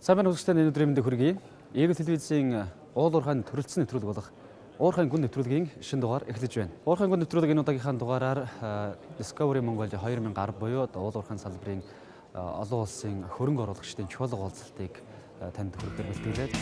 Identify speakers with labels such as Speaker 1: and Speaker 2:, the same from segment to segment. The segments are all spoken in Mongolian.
Speaker 1: Сайн байна уу энэ өдрийн мэндийг хүргэе. Eagle телевизийн уулуурхайн төрөлцсөн нэвтрүүлэг болох Уурхайн гүн нэвтрүүлгийн шинэ дугаар эхэлж байна. Уурхайн гүн нэвтрүүлэг энэ удаагийнхаа дугаараар Discovery Mongolia 2010 буюу уулуурхайн салбарын олон улсын хөрөнгө оруулагчдын чуулга уулзалтыг танд хүргэх бэлтгэлээд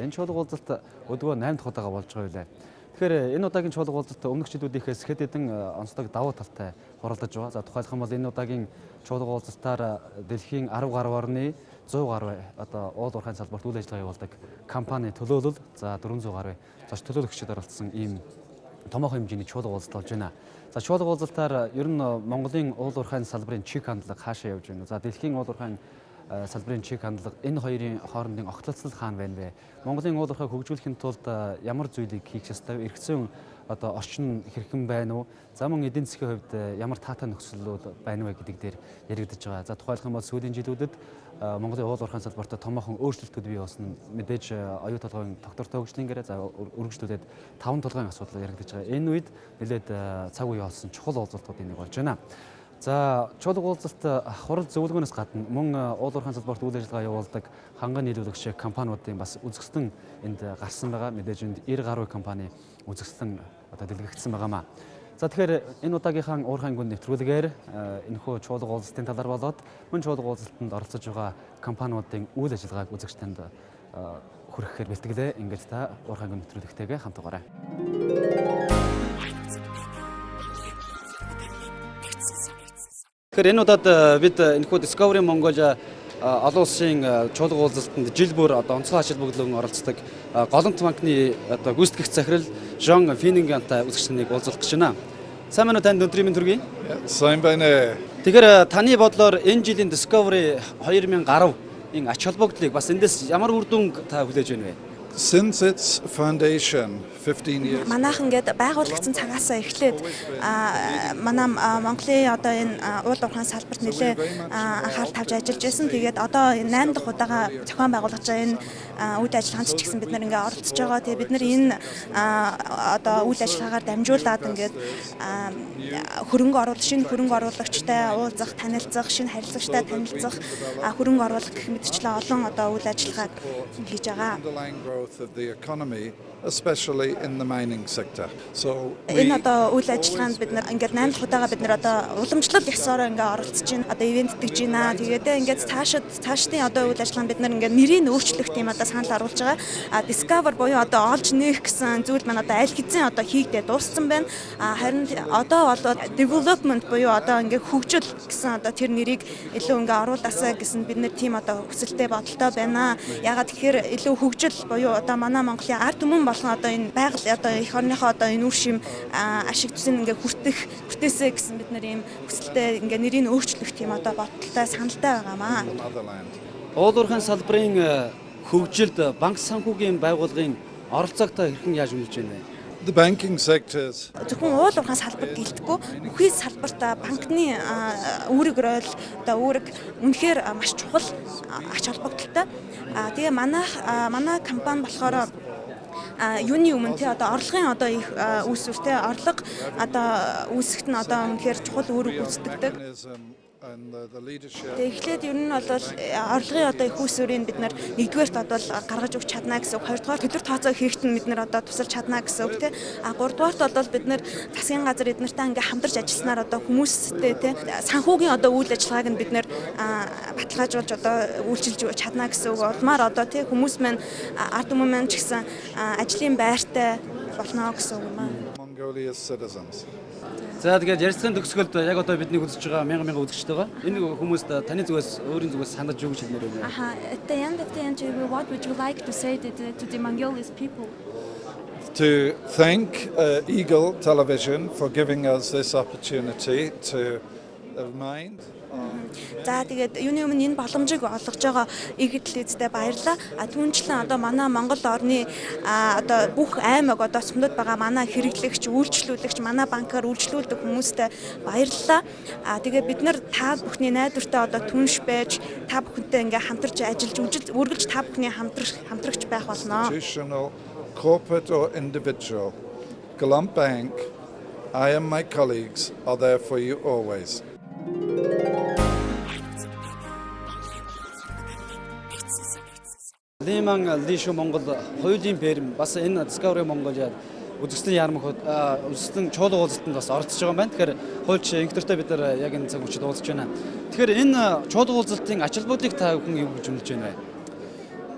Speaker 1: энэ чуулга уулзалт өдгөө 8 дахь удаага болж байгаа билээ. Тэгэхээр энэ удаагийн чуулга уулзалт өмнөх жилүүдийнхээс хэд хэдэн онцлог давуу талтай хуралдаж байгаа. За тухайлх юм бол энэ удаагийн чуулга уулзалтаар дэлхийн 10 гаруй орны 100 гаруй одоо уулуурхайн салбарт үйл ажиллагаа явуулдаг компани төлөөлөл за 400 гаруй зоч төлөөлөгчид оролцсон ийм томоохон хэмжээний чуулга уулзалт болж байна. За чуулга уулзалтаар ер нь Монголын уулуурхайн салбарын чиг хандлага хаашаа явж байна. За дэлхийн уулуурхайн салбарын чиг хандлага энэ хоёрын хоорондын огтлцол хаана байна вэ? Монголын уулуурхайг хөгжүүлэхийн тулд ямар зүйлийг хийх ёстой вэ? Эргэцэн одоо орчин хэрхэн байна уу? За мөн эдийн засгийн хувьд ямар таатай нөхцөлүүд байна вэ гэдэг дээр яригдж байгаа. За тухайлх юм бол сүүлийн жилүүдэд Монголын уулуурхайн салбарт томоохон өөрчлөлтүүд бий болсон. Мэдээж оюу толгойн доктортой хөгжлийн гэрээ за үргэлжлүүлээд 5 толгойн асуудал яригдж байгаа. Энэ үед нэлээд цаг үе болсон чухал уулзалтуудын нэг болж байна. За чуулга уулзалт хурал зөвлөгөөнөөс гадна мөн уулуурхайн салбарт үйл ажиллагаа явуулдаг ханган нийлүүлэгч компаниудын бас үзэсгэлэн энд гарсан байгаа. Мэдээж энд 90 гаруй компани үзэсгэлэн одоо дэлгэгдсэн байгаамаа. За тэгэхээр энэ удаагийнхаа уурхайн гүн нэвтрүүлгээр энэхүү чуулга уулзалтын талаар болоод мөн чуулга уулзалтанд оролцож байгаа компаниудын үйл ажиллагааг үзэгч танд хүрэхээр бэлтгэлээ. Ингээд та уурхайн гүн нэвтрүүлэгтэйгээ хамтгаарай. Тэгэхээр энэ удаад бид энэхүү Discovery Mongolia олон улсын чуулга уулзалтанд жил бүр одоо онцгой ачаал бүгдлэн оролцдог голомт банкны одоо гүйцэтгэгч захирал Жон Финингантай үзэгчнийг уулзах гэж байна. Сайн байна уу танд өдрийн мэнд хүргэе.
Speaker 2: Сайн байна.
Speaker 1: Тэгэхээр таны бодлоор энэ жилийн Discovery 2010-ийн ач холбогдлыг бас эндээс ямар үр дүн та хүлээж байна вэ?
Speaker 2: Since its foundation 15 years
Speaker 3: манайхан ингээд байгуулагдсан цагаасаа эхлээд манай Монголын одоо энэ уулуурхайн салбарт нэлээ анхаарал тавьж ажиллаж байсан. Тэгээд одоо 8 дахь удаага зохион байгуулж байгаа энэ үйл ажиллагаанд ч гэсэн бид нэр ингээд оролцож байгаа. Тэгээд бид нар энэ одоо үйл ажиллагаагаар дамжуулаад ингээд хөрөнгө оруулалт, шинэ хөрөнгө оруулагчтай уулзах, танилцах, шинэ харилцагчтай танилцах, хөрөнгө оруулах гэх мэтчлэн олон одоо үйл ажиллагаа хийж байгаа.
Speaker 2: of the economy, especially in the mining sector. So
Speaker 3: энэ одоо үйл ажиллагаанд бид нар ингээд 8 дахь удаага бид нар одоо уламжлалт ёсоор ингээд оролцож байна. Одоо ивент тэгж байна. Тэгээд ингээд цаашдын одоо үйл ажиллагаанд бид нар ингээд нэрийг өөрчлөх тийм одоо санал оруулж байгаа. Discover буюу одоо олж нээх гэсэн зүйл маань одоо аль хэзээ одоо хийгдээ дууссан байна. Харин одоо бол development буюу одоо ингээд хөгжил гэсэн одоо тэр нэрийг илүү ингээд оруулаасаа гэсэн бид нар тийм одоо хүсэлтэй бодолтой байна. Ягаад тэгэхээр илүү хөгжил буюу одоо манай Монголын ард түмэн болгон одоо энэ байгаль одоо эх орныхоо одоо энэ үр шим ашиг түвшин ингээ хүртээсэй гэсэн бид нар ийм хүсэлтэй ингээ нэрийг өөрчлөх тийм одоо бодолтой саналтай байгаамаа.
Speaker 1: Уулуурхайн салбарын хөгжилд банк санхүүгийн байгууллагын оролцоогтой хэрхэн яаж үнэлж байна вэ?
Speaker 2: the banking sectors
Speaker 3: Зөвхөн уулуурхайн салбар гэлтгүй бүхий салбарт банкны үүрэг роль одоо үүрэг үнэхээр маш чухал ач холбогдолтой. Тэгээ манай компани болохоор юуны өмнө те одоо орлогын одоо их үүсвэртэй орлого одоо үүсгэхэд нь одоо үнэхээр чухал үүрэг гүйцэтгэдэг. Тэгэхлээр ер нь бол орлогын одоо их үүсвэрийг бид нар нэгдүгээрт одоо гаргаж өгч чадна гэсэн үг, хоёрдугаар төлбөр тооцоо хийхэд нь бид нар одоо тусалж чадна гэсэн үг те. Гуравдугаарт бол бид нар засгийн газар эднэртэй ингээ хамтарч ажилласнаар одоо хүмүүстэй те санхүүгийн одоо үйл ажиллагааг нь бид нар баталгаажуулж одоо үйлчилж чадна гэсэн үг. Улмаар одоо те хүмүүс маань ард түмэн маань ч гэсэн ажлын байртай болно гэсэн үг юм аа.
Speaker 2: Mongolia's citizens.
Speaker 1: За тэгээд ярилцлагын төгсгөлд яг одоо бидний үзэж байгаа мянган үзэгчтэй байгаа. Энэ хүмүүст таны зүгээс өөрийн зүгээс санаж юу гэж хэлмээр байна?
Speaker 4: At the end of the interview, what would you like to say to the Mongolian people?
Speaker 2: To thank Eagle Television for giving us this opportunity to remind
Speaker 3: За тэгээд юуны өмнө энэ боломжийг олгож байгаа игэл телевизтэй баярлалаа. Түүнчлэн одоо манай Монгол орны одоо бүх аймаг одоо сумдад байгаа манай хэрэглэгч, үйлчлүүлэгч, манай банкаар үйлчлүүлдэг хүмүүстээ баярлалаа. Тэгээ бид нар та бүхний найдвартай одоо түнш байж та бүхэнтэй ингээ хамтарч ажиллаж үргэлж та бүхний хамтрагч байх болно.
Speaker 2: Institutional, corporate or individual, Galant Bank, I and my colleagues are there for you always.
Speaker 1: Лиман Лишо Монгол хоёулын ферм бас энэ Discovery Mongolia үзэсгэлэн ярмаг үзэсгэлэн чуулга уулзалтанд бас оролцож байгаа юм байна. Тэгэхээр хуульч инхтэртэй бид нар яг энэ цаг үчид уулзж байна. Тэгэхээр энэ чуулга уулзалтын ач холбогдолыг та бүхэн юу гэж үнэлж байна вэ?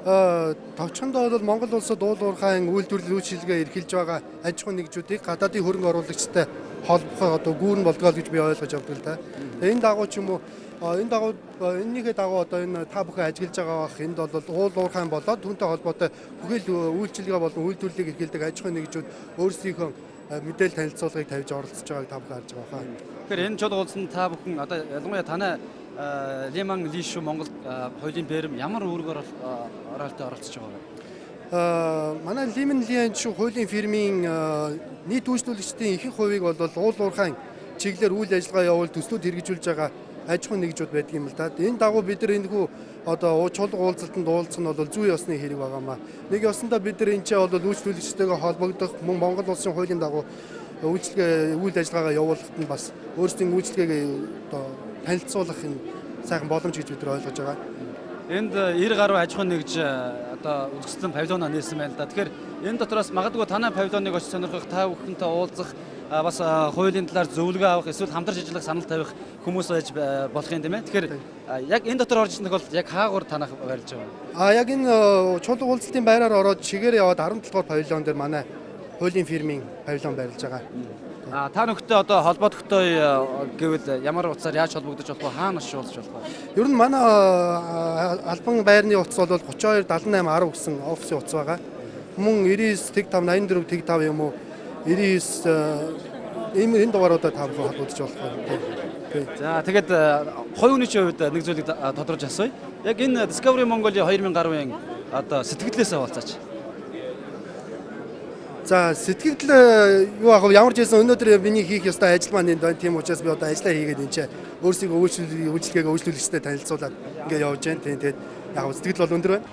Speaker 5: Товчхондоо бол Монгол улсад уул уурхайн үйлдвэрлэл үйлчилгээ эрхэлж байгаа аж ахуйн нэгжүүдийг гадаадын хөрөнгө оруулагчтай холбохоо одоо гүүрэн болдгоо гэж би ойлгож авдаг л да. Энэ дагуу ч юм уу энэнийхээ дагуу одоо энэ та бүхэн ажиглаж байгаа бах энд бол уул уурхайн болоод түүнтэй холбоотой бүхэл үйлчилгээ болон үйлдвэрлэлийг эрхэлдэг аж ахуйн нэгжүүд өөрсдийнхөө мэдээлэл танилцуулгыг тавьж оролцож байгааг та бүхэн харж байгаа хаа.
Speaker 1: Тэгэхээр энэ чуулга уулзалтанд та бүхэн одоо ялангуяа танай Лиман Лишо Монгол хоёулын ферм ямар үүргээр оролцож байгаа вэ?
Speaker 5: Манай Лиман Лишо хоёулын фирмийн нийт үйлчлүүлэгчдийн ихэнх хувийг бол уул уурхайн чиглэлээр үйл ажиллагаа явуул төслүүд хэрэгжүүлж байгаа аж ахуйн нэгжүүд байдаг юм л да. Энэ дагуу бид нар энэхүү одоо чуулга уулзалтанд уулзах нь бол зүй ёсны хэрэг байгаамаа. Нэг ёсондоо бид нар энэ ч бол үйлчлүүлэгчтэйгээ холбогдох мөн Монгол улсын хуулийн дагуу үйлчлэгээ үйл ажиллагаагаа явуулахад нь бас өөрсдийн үйлчлэгийг одоо танилцуулах энэ сайхан боломж гэж бид нар ойлгож байгаа.
Speaker 1: Энд 90 гаруй аж ахуйн нэгж одоо үзэсгэлэн павильоноо нээсэн байна л да. Тэгэхээр энэ дотроос магадгүй танай павильоныг очиж сонирхох, та бүхэнтэй уулзах, бас хуулийн талаар зөвлөгөө авах, эсвэл хамтарч ажиллах санал тавих хүмүүс байж болох юм тийм ээ. Тэгэхээр яг энэ дотор орж ирэх бол яг хаагур танах барьж байгаа.
Speaker 5: Яг энэ чуулга уулзалтын байраар ороод чигээр яваад 17 дугаар павильон дээр манай хуулийн фирмийн павильон барилж байгаа.
Speaker 1: Та нөхдөд одоо холбогдохтой гэвэл ямар утсаар яаж холбогдож болох вэ? Хаана уулзч болох вэ?
Speaker 5: Ер нь манай албан байрны утас бол 32 78 10 гэсэн офисын утас байгаа. Мөн 99 85 84 85 юм уу 99 энэ дугааруудаар та бүхэн холбогдож болох байна.
Speaker 1: За тэгээд хоёрын хувьд нэг зүйлийг тодорхойлж асууя. Яг энэ Discovery Mongolia 2000 гаруйн одоо сэтгэлдээсээ болцооч.
Speaker 5: За сэтгэл юу аах ямар ч байсан өнөөдөр миний хийх ёстой ажил маань энд байна. Тийм учраас би одоо ажиллаа хийгээд энэ чинь өөрсдөө үйлчлэгээ үйлчлүүлэгчтэй танилцуулаад ингээд явж байна. Тэгээд яг сэтгэл бол өндөр байна.